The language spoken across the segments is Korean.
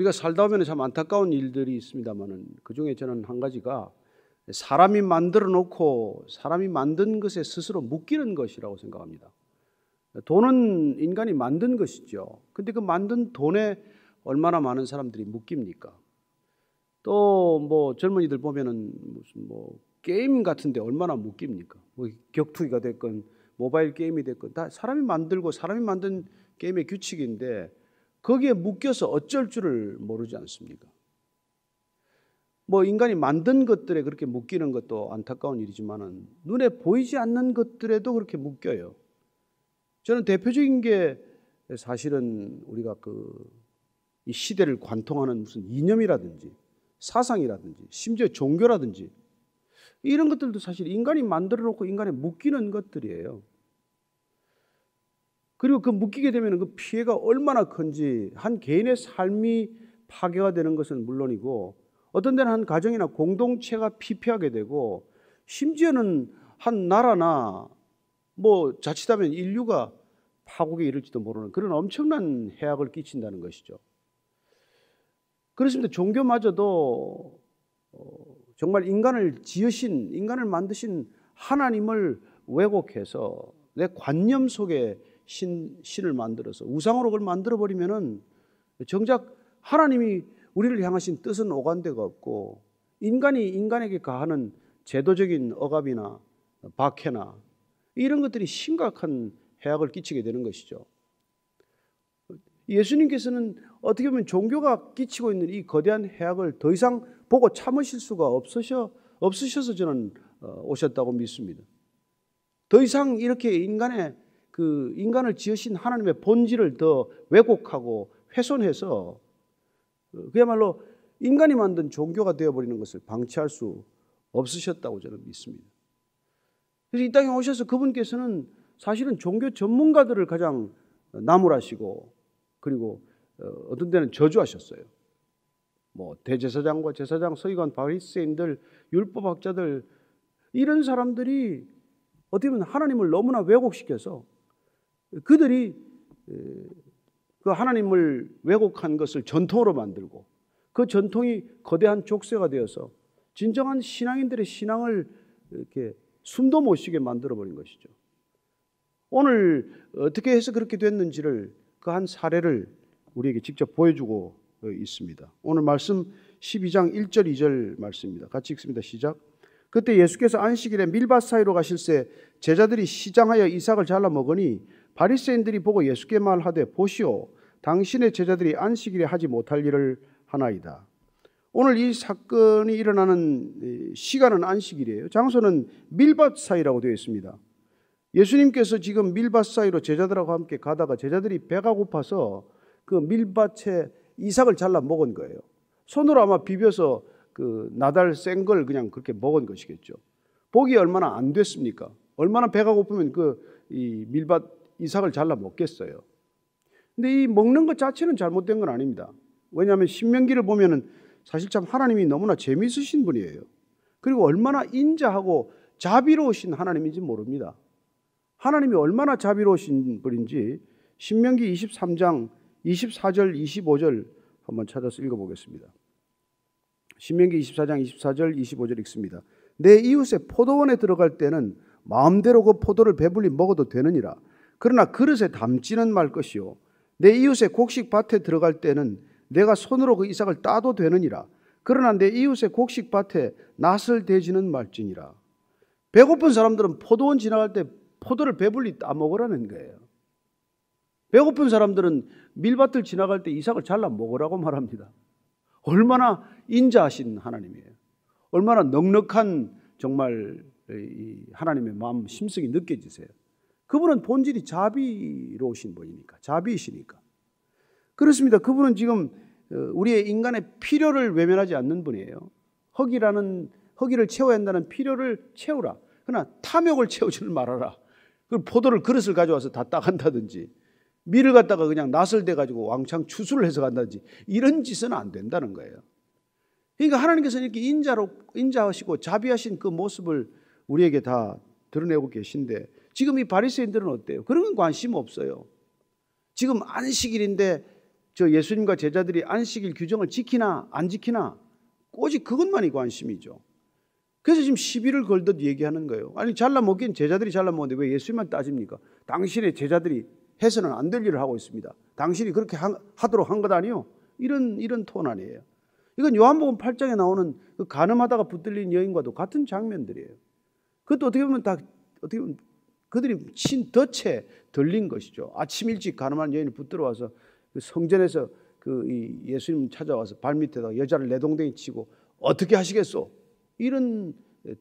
우리가 살다 보면 참 안타까운 일들이 있습니다만은 그중에 저는 한 가지가 사람이 만들어 놓고 사람이 만든 것에 스스로 묶이는 것이라고 생각합니다. 돈은 인간이 만든 것이죠. 근데 그 만든 돈에 얼마나 많은 사람들이 묶입니까? 또 뭐 젊은이들 보면은 무슨 뭐 게임 같은데 얼마나 묶입니까? 뭐 격투기가 됐건 모바일 게임이 됐건 다 사람이 만들고 사람이 만든 게임의 규칙인데 거기에 묶여서 어쩔 줄을 모르지 않습니까? 뭐 인간이 만든 것들에 그렇게 묶이는 것도 안타까운 일이지만은 눈에 보이지 않는 것들에도 그렇게 묶여요. 저는 대표적인 게 사실은 우리가 이 시대를 관통하는 무슨 이념이라든지 사상이라든지 심지어 종교라든지 이런 것들도 사실 인간이 만들어 놓고 인간에 묶이는 것들이에요. 그리고 그 묶이게 되면 그 피해가 얼마나 큰지 한 개인의 삶이 파괴가 되는 것은 물론이고 어떤 데는 한 가정이나 공동체가 피폐하게 되고 심지어는 한 나라나 뭐 자칫하면 인류가 파국에 이를지도 모르는 그런 엄청난 해악을 끼친다는 것이죠. 그렇습니다. 종교마저도 정말 인간을 지으신, 인간을 만드신 하나님을 왜곡해서 내 관념 속에 신을 만들어서 우상으로 그걸 만들어버리면은 정작 하나님이 우리를 향하신 뜻은 오간데가 없고 인간이 인간에게 가하는 제도적인 억압이나 박해나 이런 것들이 심각한 해악을 끼치게 되는 것이죠. 예수님께서는 어떻게 보면 종교가 끼치고 있는 이 거대한 해악을 더 이상 보고 참으실 수가 없으셔서 저는 오셨다고 믿습니다. 더 이상 이렇게 인간을 지으신 하나님의 본질을 더 왜곡하고 훼손해서 그야말로 인간이 만든 종교가 되어버리는 것을 방치할 수 없으셨다고 저는 믿습니다. 그래서 이 땅에 오셔서 그분께서는 사실은 종교 전문가들을 가장 나무라시고 그리고 어떤 데는 저주하셨어요. 뭐 대제사장과 제사장, 서기관, 바리새인들, 율법학자들 이런 사람들이 어떻게 보면 하나님을 너무나 왜곡시켜서 그들이 그 하나님을 왜곡한 것을 전통으로 만들고 그 전통이 거대한 족쇄가 되어서 진정한 신앙인들의 신앙을 이렇게 숨도 못 쉬게 만들어버린 것이죠. 오늘 어떻게 해서 그렇게 됐는지를 그 한 사례를 우리에게 직접 보여주고 있습니다. 오늘 말씀 12장 1절 2절 말씀입니다. 같이 읽습니다. 시작. 그때 예수께서 안식일에 밀밭 사이로 가실새 제자들이 시장하여 이삭을 잘라 먹으니 바리새인들이 보고 예수께 말하되 보시오 당신의 제자들이 안식일에 하지 못할 일을 하나이다. 오늘 이 사건이 일어나는 시간은 안식일이에요. 장소는 밀밭 사이라고 되어 있습니다. 예수님께서 지금 밀밭 사이로 제자들하고 함께 가다가 제자들이 배가 고파서 그 밀밭에 이삭을 잘라 먹은 거예요. 손으로 아마 비벼서 그 나달 센 걸 그냥 그렇게 먹은 것이겠죠. 보기 얼마나 안 됐습니까? 얼마나 배가 고프면 이 밀밭 이삭을 잘라 먹겠어요. 근데 이 먹는 것 자체는 잘못된 건 아닙니다. 왜냐하면 신명기를 보면은 사실 참 하나님이 너무나 재미있으신 분이에요. 그리고 얼마나 인자하고 자비로우신 하나님인지 모릅니다. 하나님이 얼마나 자비로우신 분인지 신명기 23장 24절 25절 한번 찾아서 읽어보겠습니다. 신명기 24장 24절 25절 읽습니다. 내 이웃의 포도원에 들어갈 때는 마음대로 그 포도를 배불리 먹어도 되느니라. 그러나 그릇에 담지는 말 것이요 내 이웃의 곡식밭에 들어갈 때는 내가 손으로 그 이삭을 따도 되느니라. 그러나 내 이웃의 곡식밭에 낫을 대지는 말지니라. 배고픈 사람들은 포도원 지나갈 때 포도를 배불리 따먹으라는 거예요. 배고픈 사람들은 밀밭을 지나갈 때 이삭을 잘라 먹으라고 말합니다. 얼마나 인자하신 하나님이에요. 얼마나 넉넉한 정말 하나님의 마음 심성이 느껴지세요. 그분은 본질이 자비로우신 분이니까, 자비이시니까. 그렇습니다. 그분은 지금 우리의 인간의 필요를 외면하지 않는 분이에요. 허기를 채워야 한다는 필요를 채우라. 그러나 탐욕을 채우지는 말아라. 그 포도를 그릇을 가져와서 다 따간다든지 밀을 갖다가 그냥 낫을 대가지고 왕창 추수를 해서 간다든지 이런 짓은 안 된다는 거예요. 그러니까 하나님께서는 이렇게 인자하시고 자비하신 그 모습을 우리에게 다 드러내고 계신데 지금 이 바리새인들은 어때요? 그런 건 관심 없어요. 지금 안식일인데 저 예수님과 제자들이 안식일 규정을 지키나 안 지키나 오직 그것만이 관심이죠. 그래서 지금 시비를 걸듯 얘기하는 거예요. 아니 잘라 먹긴 제자들이 잘라 먹는데 왜 예수님만 따집니까? 당신의 제자들이 해서는 안 될 일을 하고 있습니다. 당신이 그렇게 하도록 한 것 아니요? 이런 톤 아니에요. 이건 요한복음 8장에 나오는 그 간음하다가 붙들린 여인과도 같은 장면들이에요. 그것도 어떻게 보면 그들이 덫에 들린 것이죠. 아침 일찍 간음한 여인이 붙들어와서 그 성전에서 이 예수님 찾아와서 발밑에다가 여자를 내동댕이 치고 어떻게 하시겠소? 이런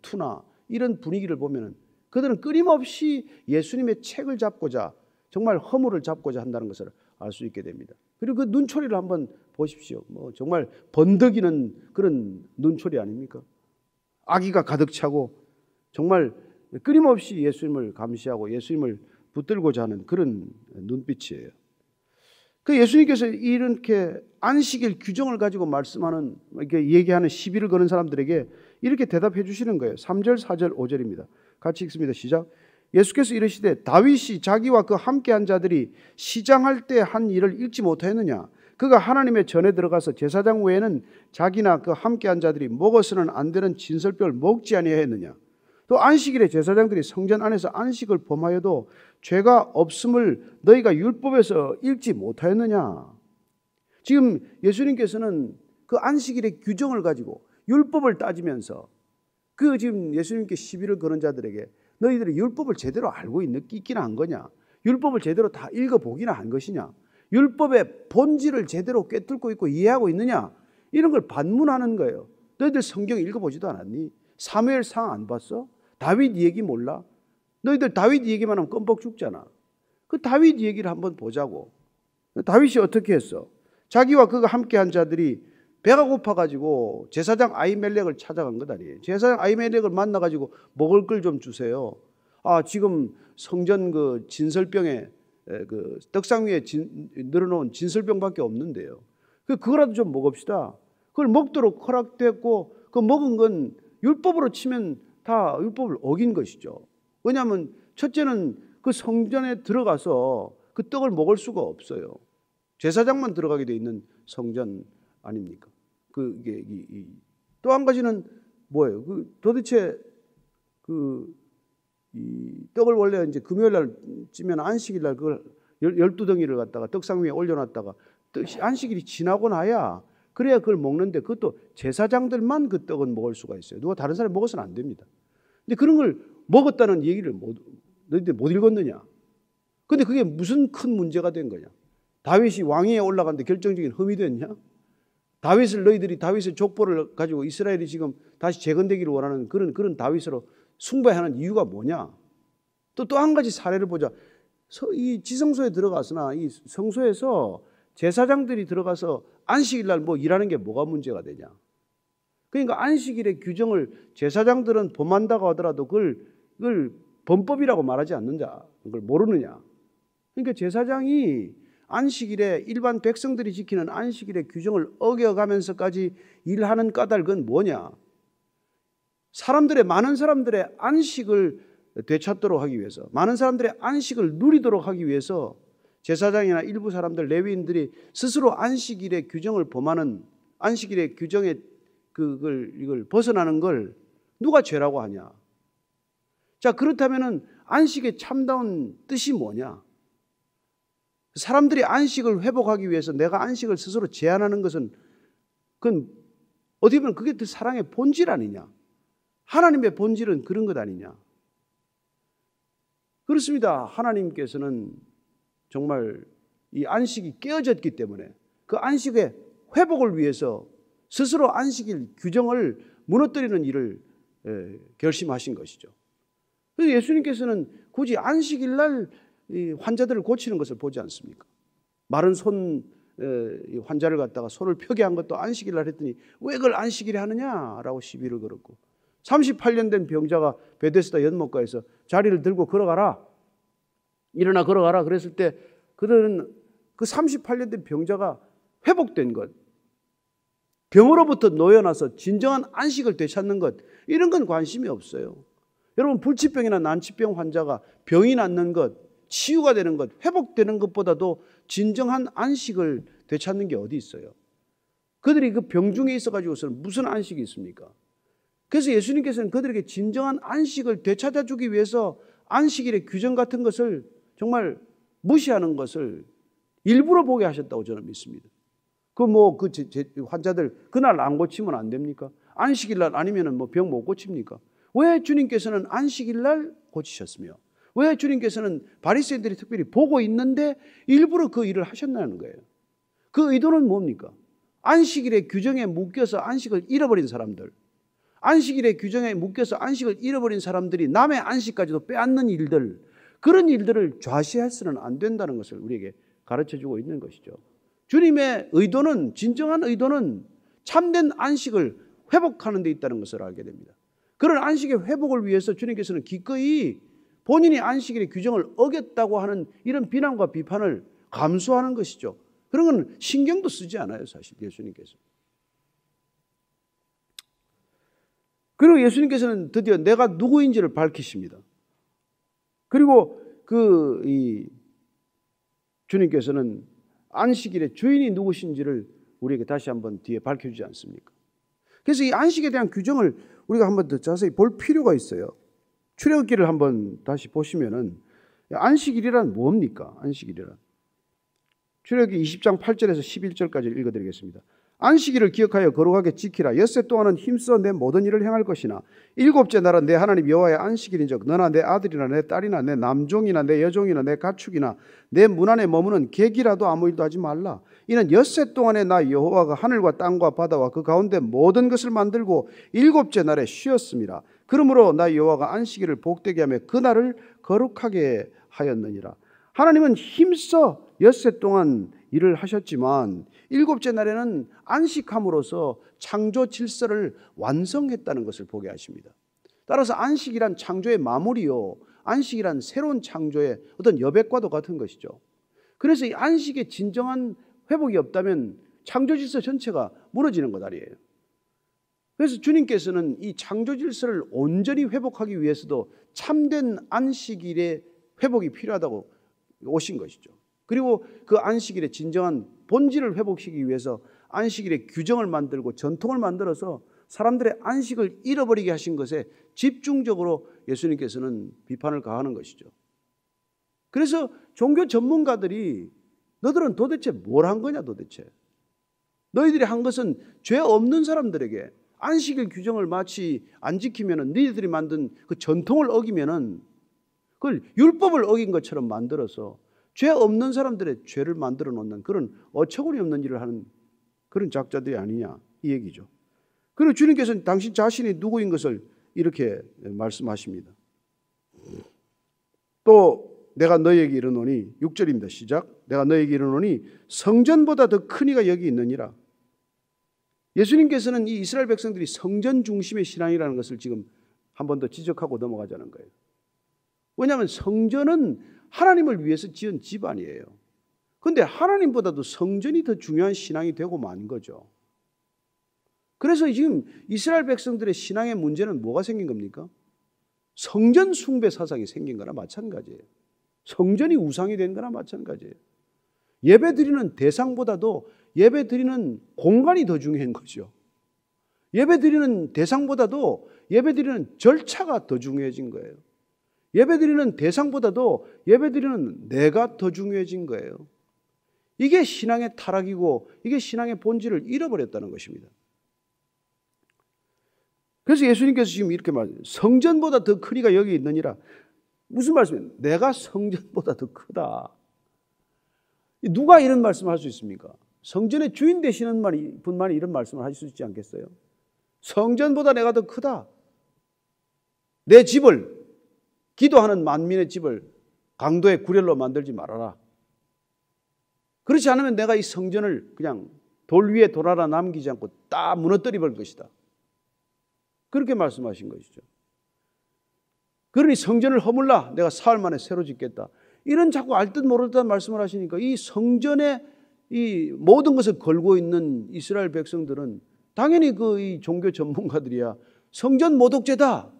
투나 이런 분위기를 보면은 그들은 끊임없이 예수님의 책을 잡고자 정말 허물을 잡고자 한다는 것을 알 수 있게 됩니다. 그리고 그 눈초리를 한번 보십시오. 정말 번득이는 그런 눈초리 아닙니까? 악의가 가득 차고 정말 끊임없이 예수님을 감시하고 예수님을 붙들고자 하는 그런 눈빛이에요. 그 예수님께서 이렇게 안식일 규정을 가지고 말씀하는, 이렇게 얘기하는 시비를 거는 사람들에게 이렇게 대답해 주시는 거예요. 3절, 4절, 5절입니다. 같이 읽습니다. 시작. 예수께서 이르시되 다윗이 자기와 그 함께한 자들이 시장할 때 한 일을 읽지 못하였느냐? 그가 하나님의 전에 들어가서 제사장 외에는 자기나 그 함께한 자들이 먹어서는 안 되는 진설병을 먹지 아니하였느냐? 또 안식일에 제사장들이 성전 안에서 안식을 범하여도 죄가 없음을 너희가 율법에서 읽지 못하였느냐? 지금 예수님께서는 그 안식일의 규정을 가지고 율법을 따지면서 그 지금 예수님께 시비를 거는 자들에게 너희들이 율법을 제대로 알고 있기나 한 거냐? 율법을 제대로 다 읽어보기나 한 것이냐? 율법의 본질을 제대로 꿰뚫고 있고 이해하고 있느냐? 이런 걸 반문하는 거예요. 너희들 성경 읽어보지도 않았니? 사무엘상 안 봤어? 다윗 얘기 몰라? 너희들 다윗 얘기만 하면 껌뻑 죽잖아. 그 다윗 얘기를 한번 보자고. 다윗이 어떻게 했어? 자기와 그가 함께한 자들이 배가 고파가지고 제사장 아히멜렉을 찾아간 것 아니에요. 제사장 아히멜렉을 만나가지고 먹을 걸 좀 주세요. 지금 성전 그 진설병에 그 떡상 위에 늘어놓은 진설병밖에 없는데요. 그거라도 좀 먹읍시다. 그걸 먹도록 허락됐고 그 먹은 건 율법으로 치면 다 율법을 어긴 것이죠. 왜냐하면 첫째는 그 성전에 들어가서 그 떡을 먹을 수가 없어요. 제사장만 들어가게 돼 있는 성전 아닙니까? 또 한 가지는 뭐예요? 도대체 이 떡을 원래 이제 금요일 날 찌면 안식일 날 그걸 12덩이를 갖다가 떡상 위에 올려놨다가 안식일이 지나고 나야 그래야 그걸 먹는데 그것도 제사장들만 그 떡은 먹을 수가 있어요. 누가 다른 사람이 먹어서는 안 됩니다. 근데 그런 걸 먹었다는 얘기를 너희들 못 읽었느냐? 근데 그게 무슨 큰 문제가 된 거냐? 다윗이 왕위에 올라갔는데 결정적인 흠이 됐냐? 너희들이 다윗의 족보를 가지고 이스라엘이 지금 다시 재건되기를 원하는 그런 다윗으로 숭배하는 이유가 뭐냐? 또 한 가지 사례를 보자. 이 지성소에 들어가서나 이 성소에서 제사장들이 들어가서 안식일 날 일하는 게 뭐가 문제가 되냐? 그러니까 안식일의 규정을 제사장들은 범한다고 하더라도 그걸 범법이라고 말하지 않는다. 그걸 모르느냐? 그러니까 제사장이 안식일에 일반 백성들이 지키는 안식일의 규정을 어겨가면서까지 일하는 까닭은 뭐냐? 많은 사람들의 안식을 되찾도록 하기 위해서, 많은 사람들의 안식을 누리도록 하기 위해서 제사장이나 일부 사람들, 레위인들이 스스로 안식일의 규정을 범하는, 안식일의 규정에 이걸 벗어나는 걸 누가 죄라고 하냐? 자, 그렇다면은 안식의 참다운 뜻이 뭐냐? 사람들이 안식을 회복하기 위해서 내가 안식을 스스로 제한하는 것은 그건 어떻게 보면 그게 그 사랑의 본질 아니냐? 하나님의 본질은 그런 것 아니냐? 그렇습니다. 하나님께서는 정말 이 안식이 깨어졌기 때문에 그 안식의 회복을 위해서 스스로 안식일 규정을 무너뜨리는 일을 결심하신 것이죠. 그래서 예수님께서는 굳이 안식일 날 환자들을 고치는 것을 보지 않습니까? 마른 손 환자를 갖다가 손을 펴게 한 것도 안식일 날 했더니 왜 그걸 안식일에 하느냐라고 시비를 걸었고, 38년 된 병자가 베데스다 연못가에서 자리를 들고 걸어가라, 일어나 걸어가라 그랬을 때 그들은 그 38년 된 병자가 회복된 것, 병으로부터 놓여나서 진정한 안식을 되찾는 것, 이런 건 관심이 없어요. 여러분, 불치병이나 난치병 환자가 병이 낫는 것, 치유가 되는 것, 회복되는 것보다도 진정한 안식을 되찾는 게 어디 있어요? 그들이 그 병중에 있어가지고서는 무슨 안식이 있습니까? 그래서 예수님께서는 그들에게 진정한 안식을 되찾아주기 위해서 안식일의 규정 같은 것을 정말 무시하는 것을 일부러 보게 하셨다고 저는 믿습니다. 그 환자들 그날 안 고치면 안 됩니까? 안식일 날 아니면은 병 못 고칩니까? 왜 주님께서는 안식일 날 고치셨으며 왜 주님께서는 바리새인들이 특별히 보고 있는데 일부러 그 일을 하셨나는 거예요. 그 의도는 뭡니까? 안식일의 규정에 묶여서 안식을 잃어버린 사람들, 안식일의 규정에 묶여서 안식을 잃어버린 사람들이 남의 안식까지도 빼앗는 일들, 그런 일들을 좌시해서는 안 된다는 것을 우리에게 가르쳐주고 있는 것이죠. 주님의 의도는, 진정한 의도는 참된 안식을 회복하는 데 있다는 것을 알게 됩니다. 그런 안식의 회복을 위해서 주님께서는 기꺼이 본인이 안식일의 규정을 어겼다고 하는 이런 비난과 비판을 감수하는 것이죠. 그런 건 신경도 쓰지 않아요, 사실 예수님께서. 그리고 예수님께서는 드디어 내가 누구인지를 밝히십니다. 그리고 주님께서는 안식일의 주인이 누구신지를 우리에게 다시 한번 뒤에 밝혀주지 않습니까? 그래서 이 안식에 대한 규정을 우리가 한번 더 자세히 볼 필요가 있어요. 출애굽기를 한번 다시 보시면은 안식일이란 뭡니까? 안식일이란. 출애굽기 20장 8절에서 11절까지 읽어드리겠습니다. 안식일을 기억하여 거룩하게 지키라. 엿새 동안은 힘써 내 모든 일을 행할 것이나 일곱째 날은 내 하나님 여호와의 안식일인즉 너나 내 아들이나 내 딸이나 내 남종이나 내 여종이나 내 가축이나 내 문 안에 머무는 객이라도 아무 일도 하지 말라. 이는 엿새 동안에 나 여호와가 하늘과 땅과 바다와 그 가운데 모든 것을 만들고 일곱째 날에 쉬었습니다. 그러므로 나 여호와가 안식일을 복되게 하며 그 날을 거룩하게 하였느니라. 하나님은 힘써 엿새 동안 일을 하셨지만 일곱째 날에는 안식함으로써 창조 질서를 완성했다는 것을 보게 하십니다. 따라서 안식이란 창조의 마무리요, 안식이란 새로운 창조의 어떤 여백과도 같은 것이죠. 그래서 이 안식의 진정한 회복이 없다면 창조 질서 전체가 무너지는 것 아니에요. 그래서 주님께서는 이 창조 질서를 온전히 회복하기 위해서도 참된 안식일의 회복이 필요하다고 오신 것이죠. 그리고 그 안식일의 진정한 본질을 회복시키기 위해서 안식일의 규정을 만들고 전통을 만들어서 사람들의 안식을 잃어버리게 하신 것에 집중적으로 예수님께서는 비판을 가하는 것이죠. 그래서 종교 전문가들이 너희들은 도대체 뭘 한 거냐 도대체. 너희들이 한 것은 죄 없는 사람들에게 안식일 규정을 마치 안 지키면은 너희들이 만든 그 전통을 어기면은 그걸 율법을 어긴 것처럼 만들어서 죄 없는 사람들의 죄를 만들어 놓는 그런 어처구니 없는 일을 하는 그런 작자들이 아니냐 이 얘기죠. 그리고 주님께서는 당신 자신이 누구인 것을 이렇게 말씀하십니다. 또 내가 너희에게 이르노니 6절입니다. 시작. 내가 너희에게 이르노니 성전보다 더 큰 이가 여기 있느니라. 예수님께서는 이 이스라엘 백성들이 성전 중심의 신앙이라는 것을 지금 한 번 더 지적하고 넘어가자는 거예요. 왜냐하면 성전은 하나님을 위해서 지은 집 아니에요. 그런데 하나님보다도 성전이 더 중요한 신앙이 되고 만 거죠. 그래서 지금 이스라엘 백성들의 신앙의 문제는 뭐가 생긴 겁니까? 성전 숭배 사상이 생긴 거나 마찬가지예요. 성전이 우상이 된 거나 마찬가지예요. 예배 드리는 대상보다도 예배 드리는 공간이 더 중요한 거죠. 예배 드리는 대상보다도 예배 드리는 절차가 더 중요해진 거예요. 예배 드리는 대상보다도 예배 드리는 내가 더 중요해진 거예요. 이게 신앙의 타락이고 이게 신앙의 본질을 잃어버렸다는 것입니다. 그래서 예수님께서 지금 이렇게 말해요. 성전보다 더 큰 이가 여기 있느니라. 무슨 말씀이에요? 내가 성전보다 더 크다. 누가 이런 말씀을 할 수 있습니까? 성전의 주인 되시는 분만이 이런 말씀을 하실 수 있지 않겠어요? 성전보다 내가 더 크다. 내 집을, 기도하는 만민의 집을 강도의 구렬로 만들지 말아라. 그렇지 않으면 내가 이 성전을 그냥 돌 위에 돌 하나 남기지 않고 다 무너뜨려 버릴 것이다. 그렇게 말씀하신 것이죠. 그러니 성전을 허물라. 내가 사흘 만에 새로 짓겠다. 이런 자꾸 알 듯 모를 듯 말씀을 하시니까 이 성전에 이 모든 것을 걸고 있는 이스라엘 백성들은 당연히 이 종교 전문가들이야. 성전 모독죄다.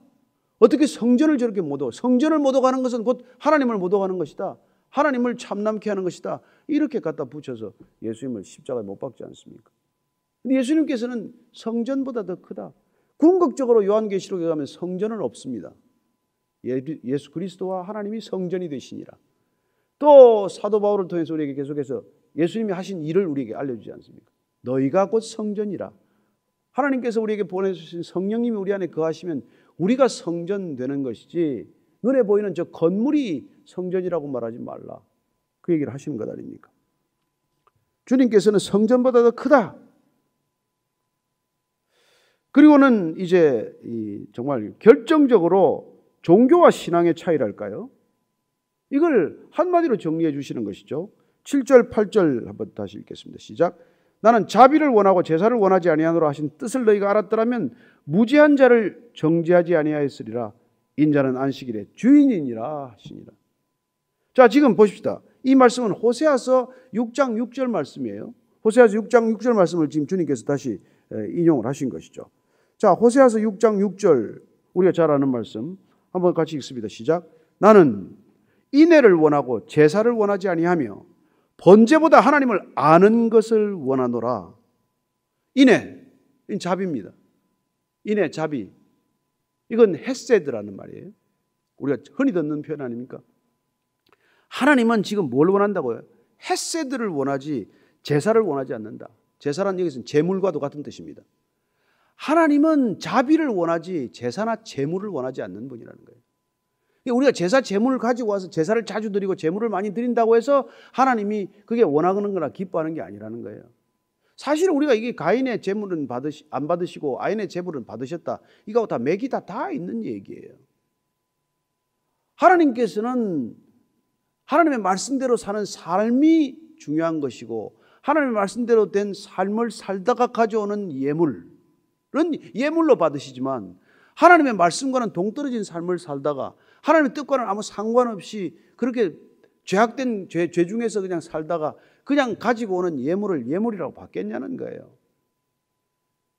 어떻게 성전을 저렇게 모독? 성전을 모독하는 것은 곧 하나님을 모독하는 것이다. 하나님을 참남케 하는 것이다. 이렇게 갖다 붙여서 예수님을 십자가에 못 박지 않습니까? 근데 예수님께서는 성전보다 더 크다. 궁극적으로 요한계시록에 가면 성전은 없습니다. 예수 그리스도와 하나님이 성전이 되시니라. 또 사도 바울을 통해서 우리에게 계속해서 예수님이 하신 일을 우리에게 알려주지 않습니까? 너희가 곧 성전이라. 하나님께서 우리에게 보내주신 성령님이 우리 안에 거하시면 우리가 성전 되는 것이지 눈에 보이는 저 건물이 성전이라고 말하지 말라. 그 얘기를 하시는 것 아닙니까? 주님께서는 성전보다 더 크다. 그리고는 이제 정말 결정적으로 종교와 신앙의 차이랄까요? 이걸 한마디로 정리해 주시는 것이죠. 7절, 8절 한번 다시 읽겠습니다. 시작. 나는 자비를 원하고 제사를 원하지 아니하노라 하신 뜻을 너희가 알았더라면 무죄한 자를 정죄하지 아니하였으리라. 인자는 안식일의 주인이니라 하시니라. 자, 지금 보십시다. 이 말씀은 호세아서 6장 6절 말씀이에요. 호세아서 6장 6절 말씀을 지금 주님께서 다시 인용을 하신 것이죠. 자, 호세아서 6장 6절 우리가 잘 아는 말씀 한번 같이 읽습니다. 시작. 나는 인애를 원하고 제사를 원하지 아니하며 번제보다 하나님을 아는 것을 원하노라. 인애, 자비입니다. 인애, 자비. 이건 헤세드라는 말이에요. 우리가 흔히 듣는 표현 아닙니까? 하나님은 지금 뭘 원한다고요? 헤세드를 원하지 제사를 원하지 않는다. 제사란 여기서는 제물과도 같은 뜻입니다. 하나님은 자비를 원하지 제사나 제물을 원하지 않는 분이라는 거예요. 우리가 제사 제물을 가지고 와서 제사를 자주 드리고 제물을 많이 드린다고 해서 하나님이 그게 원하는 거나 기뻐하는 게 아니라는 거예요. 사실 우리가 이게 가인의 제물은 안 받으시고 아인의 제물은 받으셨다. 이거 다 맥이 다 있는 얘기예요. 하나님께서는 하나님의 말씀대로 사는 삶이 중요한 것이고 하나님의 말씀대로 된 삶을 살다가 가져오는 예물은 예물로 받으시지만 하나님의 말씀과는 동떨어진 삶을 살다가 하나님의 뜻과는 아무 상관없이 그렇게 죄악된 죄 중에서 그냥 살다가 그냥 가지고 오는 예물을 예물이라고 받겠냐는 거예요.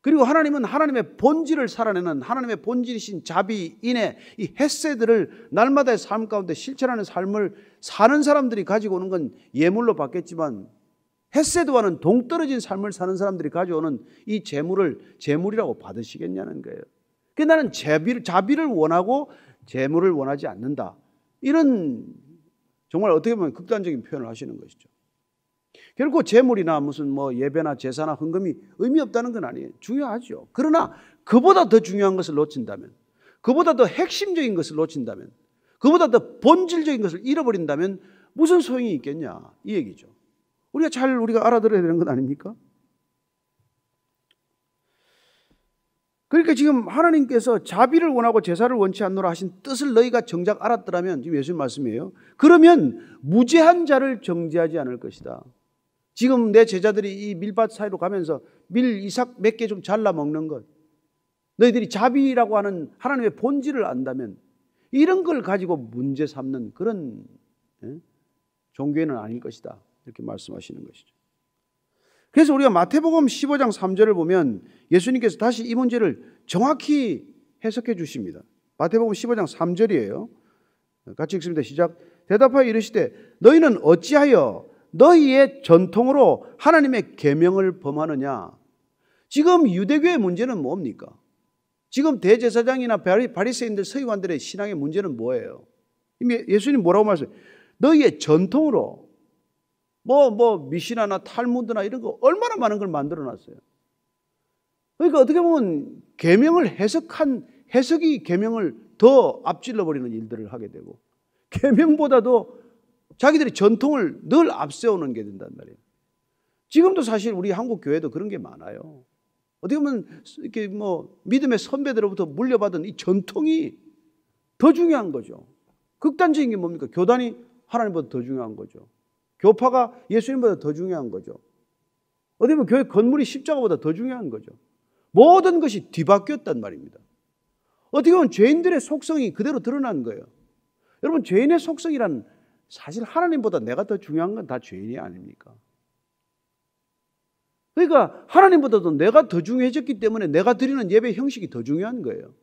그리고 하나님은 하나님의 본질을 살아내는 하나님의 본질이신 자비, 인애, 이 헤세드를 날마다의 삶 가운데 실천하는 삶을 사는 사람들이 가지고 오는 건 예물로 받겠지만 헤세드와는 동떨어진 삶을 사는 사람들이 가져오는 이 재물을 재물이라고 받으시겠냐는 거예요. 그래서 나는 자비를 원하고 재물을 원하지 않는다. 이런 정말 어떻게 보면 극단적인 표현을 하시는 것이죠. 결코 재물이나 무슨 예배나 제사나 헌금이 의미 없다는 건 아니에요. 중요하죠. 그러나 그보다 더 중요한 것을 놓친다면, 그보다 더 핵심적인 것을 놓친다면, 그보다 더 본질적인 것을 잃어버린다면 무슨 소용이 있겠냐 이 얘기죠. 우리가 알아들어야 되는 건 아닙니까? 그러니까 지금 하나님께서 자비를 원하고 제사를 원치 않노라 하신 뜻을 너희가 정작 알았더라면, 지금 예수님 말씀이에요. 그러면 무죄한 자를 정죄하지 않을 것이다. 지금 내 제자들이 이 밀밭 사이로 가면서 밀 이삭 몇 개 좀 잘라 먹는 것, 너희들이 자비라고 하는 하나님의 본질을 안다면 이런 걸 가지고 문제 삼는 그런 종교는 아닐 것이다. 이렇게 말씀하시는 것이죠. 그래서 우리가 마태복음 15장 3절을 보면 예수님께서 다시 이 문제를 정확히 해석해 주십니다. 마태복음 15장 3절이에요. 같이 읽습니다. 시작. 대답하여 이르시되 너희는 어찌하여 너희의 전통으로 하나님의 계명을 범하느냐. 지금 유대교의 문제는 뭡니까? 지금 대제사장이나 바리새인들 서기관들의 신앙의 문제는 뭐예요? 예수님 뭐라고 말씀하세요? 너희의 전통으로 미시나나 탈무드나 이런 거 얼마나 많은 걸 만들어놨어요. 그러니까 어떻게 보면 계명을 해석이 계명을 더 앞질러버리는 일들을 하게 되고 계명보다도 자기들의 전통을 늘 앞세우는 게 된단 말이에요. 지금도 사실 우리 한국 교회도 그런 게 많아요. 어떻게 보면 이렇게 믿음의 선배들로부터 물려받은 이 전통이 더 중요한 거죠. 극단적인 게 뭡니까? 교단이 하나님보다 더 중요한 거죠. 교파가 예수님보다 더 중요한 거죠. 어떻게 보면 교회 건물이 십자가보다 더 중요한 거죠. 모든 것이 뒤바뀌었단 말입니다. 어떻게 보면 죄인들의 속성이 그대로 드러난 거예요. 여러분, 죄인의 속성이란 사실 하나님보다 내가 더 중요한 건 다 죄인이 아닙니까? 그러니까 하나님보다도 내가 더 중요해졌기 때문에 내가 드리는 예배 형식이 더 중요한 거예요.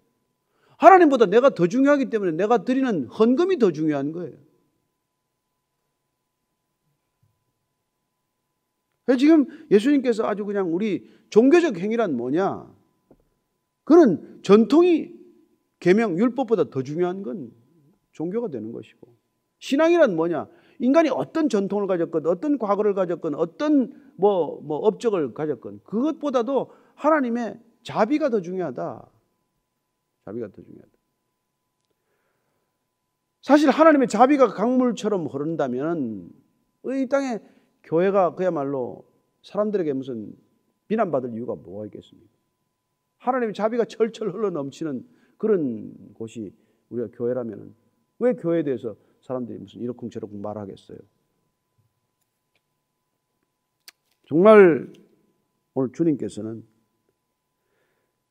하나님보다 내가 더 중요하기 때문에 내가 드리는 헌금이 더 중요한 거예요. 지금 예수님께서 아주 그냥 우리 종교적 행위란 뭐냐? 그는 전통이 계명 율법보다 더 중요한 건 종교가 되는 것이고, 신앙이란 뭐냐? 인간이 어떤 전통을 가졌건 어떤 과거를 가졌건 어떤 업적을 가졌건 그것보다도 하나님의 자비가 더 중요하다. 자비가 더 중요하다. 사실 하나님의 자비가 강물처럼 흐른다면 이 땅에 교회가 그야말로 사람들에게 무슨 비난받을 이유가 뭐가 있겠습니까? 하나님의 자비가 철철 흘러 넘치는 그런 곳이 우리가 교회라면 왜 교회에 대해서 사람들이 무슨 이러쿵저러쿵 말하겠어요? 정말 오늘 주님께서는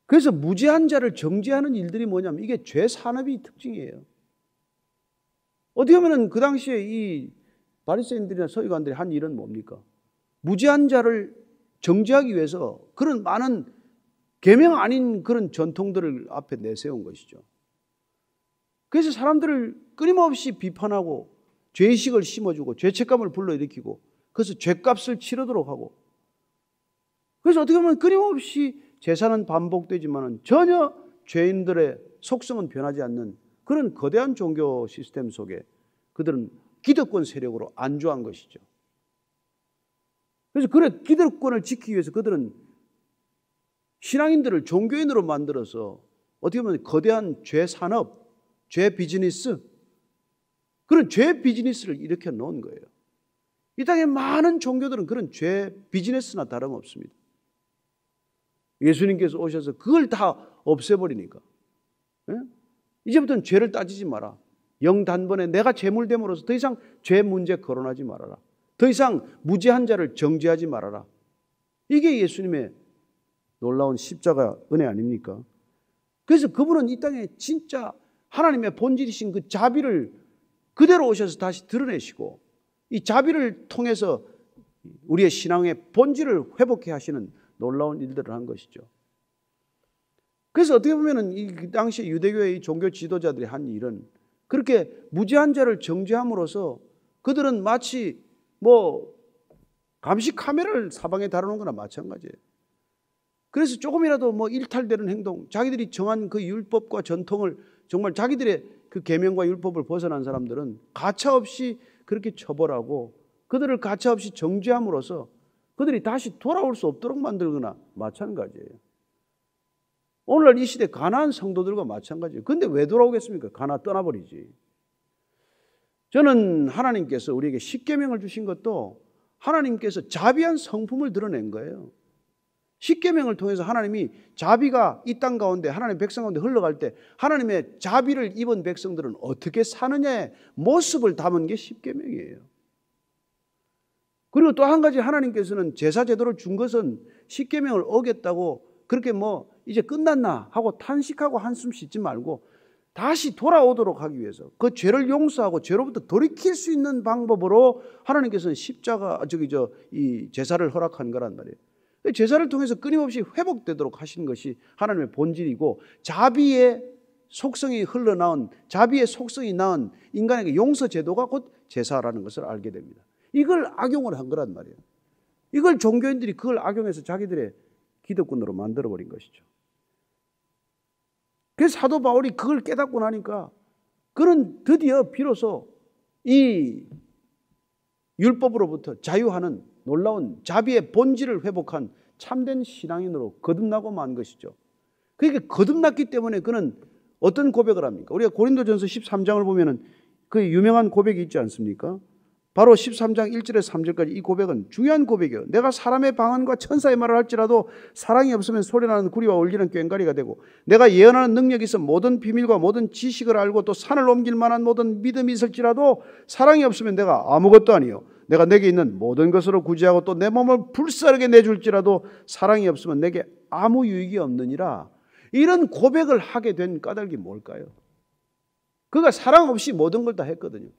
그래서 무죄한 자를 정죄하는 일들이 뭐냐면 이게 죄 산업이 특징이에요. 어떻게 보면 그 당시에 이 바리새인들이나 서기관들이 한 일은 뭡니까? 무죄한 자를 정죄하기 위해서 그런 많은 계명 아닌 그런 전통들을 앞에 내세운 것이죠. 그래서 사람들을 끊임없이 비판하고 죄의식을 심어주고 죄책감을 불러일으키고 그래서 죄값을 치르도록 하고, 그래서 어떻게 보면 끊임없이 제사는 반복되지만 전혀 죄인들의 속성은 변하지 않는 그런 거대한 종교 시스템 속에 그들은 기득권 세력으로 안주한 것이죠. 그래서 그래 기득권을 지키기 위해서 그들은 신앙인들을 종교인으로 만들어서 어떻게 보면 거대한 죄 산업, 죄 비즈니스, 그런 죄 비즈니스를 일으켜 놓은 거예요. 이 땅에 많은 종교들은 그런 죄 비즈니스나 다름없습니다. 예수님께서 오셔서 그걸 다 없애버리니까, 이제부터는 죄를 따지지 마라. 영 단번에 내가 제물됨으로써 더 이상 죄 문제 거론하지 말아라. 더 이상 무죄한 자를 정죄하지 말아라. 이게 예수님의 놀라운 십자가 은혜 아닙니까? 그래서 그분은 이 땅에 진짜 하나님의 본질이신 그 자비를 그대로 오셔서 다시 드러내시고 이 자비를 통해서 우리의 신앙의 본질을 회복해 하시는 놀라운 일들을 한 것이죠. 그래서 어떻게 보면 이 당시 유대교의 종교 지도자들이 한 일은 그렇게 무죄한 자를 정죄함으로써 그들은 마치 감시 카메라를 사방에 달아놓은 거나 마찬가지예요. 그래서 조금이라도 일탈되는 행동, 자기들이 정한 그 율법과 전통을 정말 자기들의 그 계명과 율법을 벗어난 사람들은 가차없이 그렇게 처벌하고 그들을 가차없이 정죄함으로써 그들이 다시 돌아올 수 없도록 만들거나 마찬가지예요. 오늘날 이 시대 가나안 성도들과 마찬가지예요. 그런데 왜 돌아오겠습니까? 가나 떠나버리지. 저는 하나님께서 우리에게 십계명을 주신 것도 하나님께서 자비한 성품을 드러낸 거예요. 십계명을 통해서 하나님이 자비가 이 땅 가운데 하나님의 백성 가운데 흘러갈 때 하나님의 자비를 입은 백성들은 어떻게 사느냐의 모습을 담은 게 십계명이에요. 그리고 또 한 가지 하나님께서는 제사 제도를 준 것은 십계명을 어겼다고 그렇게 이제 끝났나 하고 탄식하고 한숨 쉬지 말고 다시 돌아오도록 하기 위해서 그 죄를 용서하고 죄로부터 돌이킬 수 있는 방법으로 하나님께서는 이 제사를 허락한 거란 말이에요. 제사를 통해서 끊임없이 회복되도록 하신 것이 하나님의 본질이고 자비의 속성이 흘러나온 자비의 속성이 나온 인간에게 용서 제도가 곧 제사라는 것을 알게 됩니다. 이걸 악용을 한 거란 말이에요. 이걸 종교인들이 그걸 악용해서 자기들의 기득권으로 만들어버린 것이죠. 그래서 사도 바울이 그걸 깨닫고 나니까 그는 드디어 비로소 이 율법으로부터 자유하는 놀라운 자비의 본질을 회복한 참된 신앙인으로 거듭나고 만 것이죠. 그러니까 거듭났기 때문에 그는 어떤 고백을 합니까? 우리가 고린도전서 13장을 보면은 그 유명한 고백이 있지 않습니까? 바로 13장 1절에서 3절까지 이 고백은 중요한 고백이에요. 내가 사람의 방언과 천사의 말을 할지라도 사랑이 없으면 소리나는 구리와 울리는 꽹과리가 되고 내가 예언하는 능력이 있어 모든 비밀과 모든 지식을 알고 또 산을 옮길 만한 모든 믿음이 있을지라도 사랑이 없으면 내가 아무것도 아니요 내가 내게 있는 모든 것으로 구제하고 또 내 몸을 불사르게 내줄지라도 사랑이 없으면 내게 아무 유익이 없느니라. 이런 고백을 하게 된 까닭이 뭘까요? 그가 사랑 없이 모든 걸 다 했거든요.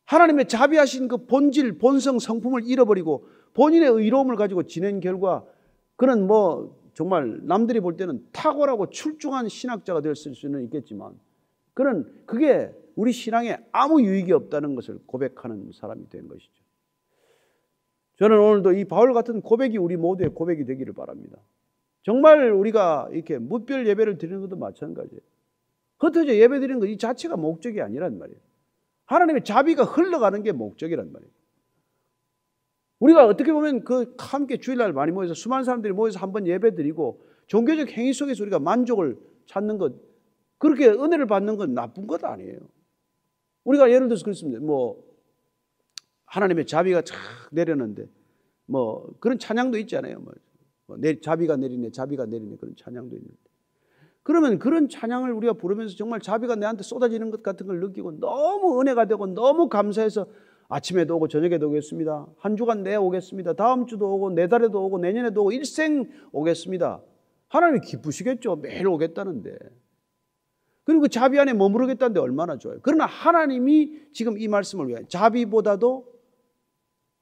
하나님의 자비하신 그 본질, 본성, 성품을 잃어버리고 본인의 의로움을 가지고 지낸 결과 그는 정말 남들이 볼 때는 탁월하고 출중한 신학자가 될 수는 있겠지만 그는 그게 우리 신앙에 아무 유익이 없다는 것을 고백하는 사람이 된 것이죠. 저는 오늘도 이 바울 같은 고백이 우리 모두의 고백이 되기를 바랍니다. 정말 우리가 이렇게 무별 예배를 드리는 것도 마찬가지예요. 흩어져 예배 드리는 것 이 자체가 목적이 아니란 말이에요. 하나님의 자비가 흘러가는 게 목적이란 말이에요. 우리가 어떻게 보면 함께 주일날 많이 모여서 수많은 사람들이 모여서 한번 예배 드리고 종교적 행위 속에서 우리가 만족을 찾는 것, 그렇게 은혜를 받는 건 나쁜 것 아니에요. 우리가 예를 들어서 그렇습니다. 하나님의 자비가 쫙 내렸는데 그런 찬양도 있잖아요. 자비가 내리네, 자비가 내리네, 그런 찬양도 있는데. 그러면 그런 찬양을 우리가 부르면서 정말 자비가 내한테 쏟아지는 것 같은 걸 느끼고 너무 은혜가 되고 너무 감사해서 아침에도 오고 저녁에도 오겠습니다. 한 주간 내에 오겠습니다. 다음 주도 오고 내달에도 오고 내년에도 오고 일생 오겠습니다. 하나님이 기쁘시겠죠. 매일 오겠다는데. 그리고 그 자비 안에 머무르겠다는데 얼마나 좋아요. 그러나 하나님이 지금 이 말씀을 위해 자비보다도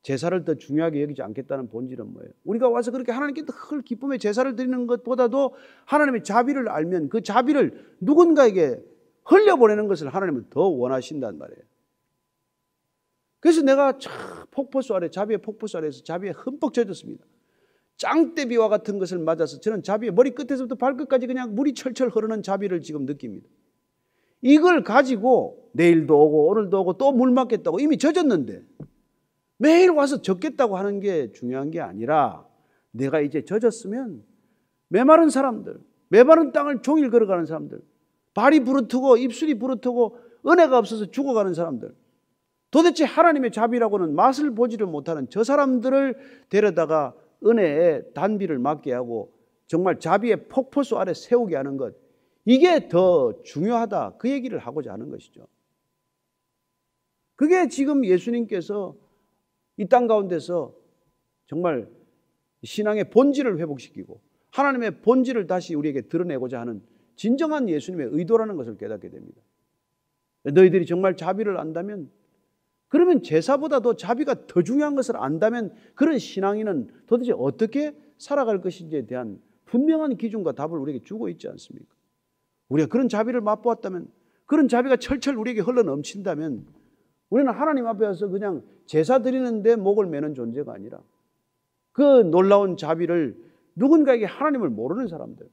제사를 더 중요하게 여기지 않겠다는 본질은 뭐예요? 우리가 와서 그렇게 하나님께 늘 기쁨의 제사를 드리는 것보다도 하나님의 자비를 알면 그 자비를 누군가에게 흘려보내는 것을 하나님은 더 원하신단 말이에요. 그래서 내가 폭포수 아래, 자비의 폭포수 아래에서 자비에 흠뻑 젖었습니다. 짱대비와 같은 것을 맞아서 저는 자비의 머리끝에서부터 발끝까지 그냥 물이 철철 흐르는 자비를 지금 느낍니다. 이걸 가지고 내일도 오고 오늘도 오고 또 물 맞겠다고 이미 젖었는데 매일 와서 젖겠다고 하는 게 중요한 게 아니라 내가 이제 젖었으면 메마른 사람들, 메마른 땅을 종일 걸어가는 사람들, 발이 부르트고 입술이 부르트고 은혜가 없어서 죽어가는 사람들, 도대체 하나님의 자비라고는 맛을 보지를 못하는 저 사람들을 데려다가 은혜의 단비를 맞게 하고 정말 자비의 폭포수 아래 세우게 하는 것, 이게 더 중요하다, 그 얘기를 하고자 하는 것이죠. 그게 지금 예수님께서 이 땅 가운데서 정말 신앙의 본질을 회복시키고 하나님의 본질을 다시 우리에게 드러내고자 하는 진정한 예수님의 의도라는 것을 깨닫게 됩니다. 너희들이 정말 자비를 안다면, 그러면 제사보다도 자비가 더 중요한 것을 안다면 그런 신앙인은 도대체 어떻게 살아갈 것인지에 대한 분명한 기준과 답을 우리에게 주고 있지 않습니까? 우리가 그런 자비를 맛보았다면, 그런 자비가 철철 우리에게 흘러넘친다면 우리는 하나님 앞에 와서 그냥 제사 드리는데 목을 매는 존재가 아니라 그 놀라운 자비를 누군가에게, 하나님을 모르는 사람들,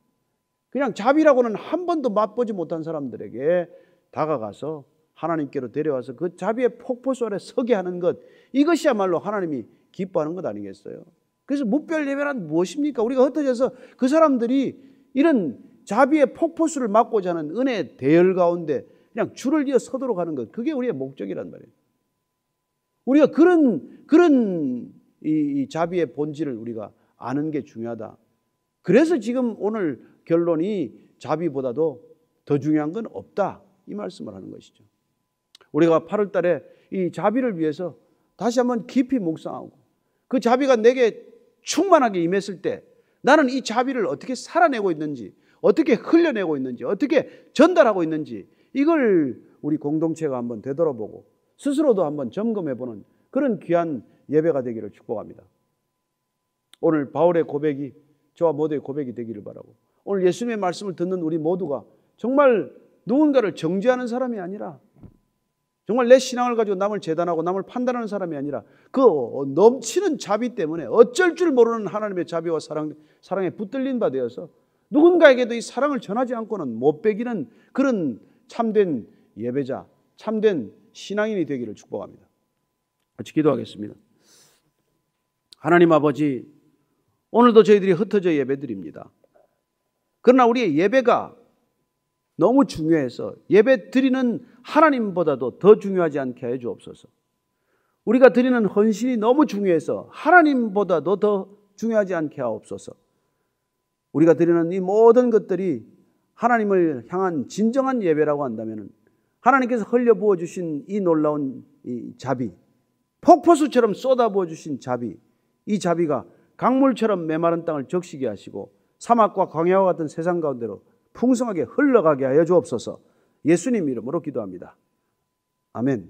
그냥 자비라고는 한 번도 맛보지 못한 사람들에게 다가가서 하나님께로 데려와서 그 자비의 폭포수 아래 서게 하는 것, 이것이야말로 하나님이 기뻐하는 것 아니겠어요? 그래서 무별 예배란 무엇입니까? 우리가 흩어져서 그 사람들이 이런 자비의 폭포수를 막고자 하는 은혜의 대열 가운데 그냥 줄을 이어 서도록 하는 것, 그게 우리의 목적이란 말이에요. 우리가 그런 이 자비의 본질을 우리가 아는 게 중요하다. 그래서 지금 오늘 결론이 자비보다도 더 중요한 건 없다, 이 말씀을 하는 것이죠. 우리가 8월 달에 이 자비를 위해서 다시 한번 깊이 묵상하고 그 자비가 내게 충만하게 임했을 때 나는 이 자비를 어떻게 살아내고 있는지, 어떻게 흘려내고 있는지, 어떻게 전달하고 있는지, 이걸 우리 공동체가 한번 되돌아보고 스스로도 한번 점검해보는 그런 귀한 예배가 되기를 축복합니다. 오늘 바울의 고백이 저와 모두의 고백이 되기를 바라고, 오늘 예수님의 말씀을 듣는 우리 모두가 정말 누군가를 정죄하는 사람이 아니라, 정말 내 신앙을 가지고 남을 재단하고 남을 판단하는 사람이 아니라 그 넘치는 자비 때문에 어쩔 줄 모르는 하나님의 자비와 사랑에 붙들린 바 되어서 누군가에게도 이 사랑을 전하지 않고는 못 배기는 그런 참된 예배자, 참된 신앙인이 되기를 축복합니다. 같이 기도하겠습니다. 하나님 아버지, 오늘도 저희들이 흩어져 예배드립니다. 그러나 우리의 예배가 너무 중요해서 예배 드리는 하나님보다도 더 중요하지 않게 해 주옵소서. 우리가 드리는 헌신이 너무 중요해서 하나님보다도 더 중요하지 않게 하옵소서. 우리가 드리는 이 모든 것들이 하나님을 향한 진정한 예배라고 한다면 하나님께서 흘려부어 주신 이 놀라운 이 자비, 폭포수처럼 쏟아부어 주신 자비, 이 자비가 강물처럼 메마른 땅을 적시게 하시고 사막과 광야와 같은 세상 가운데로 풍성하게 흘러가게 하여 주옵소서. 예수님 이름으로 기도합니다. 아멘.